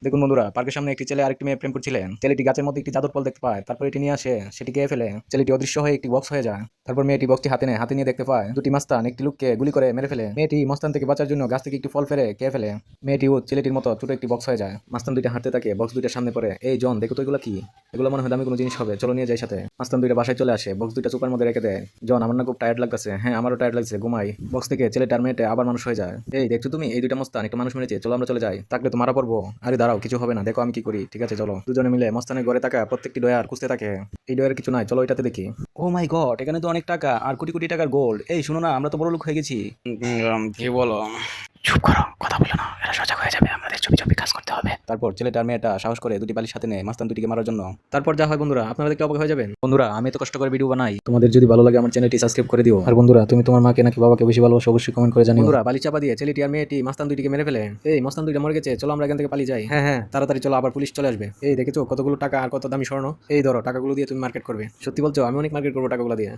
দেখুন বন্ধুরা, পার্কের সামনে একটি ছেলে আরেকটি মেয়ে প্রেম করছিলেন। ছেলেটি গাছের মধ্যে একটি জাদুর ফল দেখতে পায়, তারপর এটি নিয়ে আসে, সেটি খেয়ে ফেলে। ছেলেটি অদৃশ্য হয়ে একটি বক্স হয়ে যায়। তারপর মেয়েটি বক্সটি হাতে নেয়, হাতে নিয়ে দেখতে পায় দুটি মাস্তান একটি লোককে গুলি করে মেরে ফেলে। মেয়েটি মস্তান থেকে বাঁচার জন্য গাছ থেকে একটি ফল ফেলে খেয়ে ফেলে। মেয়েটিও ছেলেটির মতো ছোট একটি বক্স হয়ে যায়। মাস্তান দুইটা হাঁটতে থাকে, বক্স দুইটার সামনে পড়ে। এই জন, দেখো তো এগুলো কি? এগুলো মনে হয় দামি কোনো জিনিস হবে, চলো নিয়ে যাই সাথে। মাস্তান দুইটা বাসায় চলে আসে, বক্স দুইটা চুপার মধ্যে রেখে দেয়। জন, আমার না খুব টায়ার্ড লাগতেছে। হ্যাঁ, আমারও টায়ার্ড লাগছে, ঘুমাই। বক্স থেকে ছেলেটার মেয়েটা আবার মানুষ হয়ে যায়। এই দেখছো তুমি, এই দুইটা মস্তান একটা মানুষ মেরেছে, চলো আমরা চলে যাই, থাকলে তো মারা পড়বো। আরে দাঁড়াও, কিছু হবে না, দেখো আমি কি করি। ঠিক আছে চলো। দুজনে মিলে মস্তানের ঘরে থাকা প্রত্যেকটি ডয়ার খুঁজতে থাকে। এই ডয়ার কিছু নাই, চলো এটাতে দেখি। ও মাই গড, এখানে তো অনেক টাকা আর কোটি কোটি টাকার গোল্ড। এই শুনো না, আমরা তো বড় লোক হয়ে গেছি। কি বলো? চুপ করো, কথা বলো না, এরা সজাগ হয়ে যাবে, আমাদের চুপি চুপি কাজ করতে হবে। তারপর ছেলেটার মেয়েটা সাহস করে দুটি বালিশ সাথে নেয় মাস্তান দুটিকে মারার জন্য। তারপর যা হয় বন্ধুরা, আপনারা দেখলে অবাক হয়ে যাবেন। বন্ধুরা, আমি তো কষ্ট করে ভিডিও বানাই, তোমাদের যদি ভালো লাগে আমার চ্যানেলটি সাবস্ক্রাইব করে দিও। আর বন্ধুরা, তুমি তোমার মাকে নাকি বাবাকে বেশি ভালোবাসো অবশ্যই কমেন্ট করে জানিও। বন্ধুরা, বালি চাপা দিয়ে ছেলেটি আর মেয়েটি মাস্তান দুটিকে মেরে ফেলে। এই মস্তান দুইটা মরে গেছে, চলো আমরা এখান থেকে পালিয়ে যাই। হ্যাঁ হ্যাঁ, তাড়াতাড়ি চলো, আবার পুলিশ চলে আসবে। এই দেখেছো কতগুলো টাকা আর কত দামি স্বর্ণ। এই ধরো, টাকাগুলো দিয়ে তুমি মার্কেট করবে। সত্যি বলছো? আমি অনেক মার্কেট করবো টাকাগুলো দিয়ে।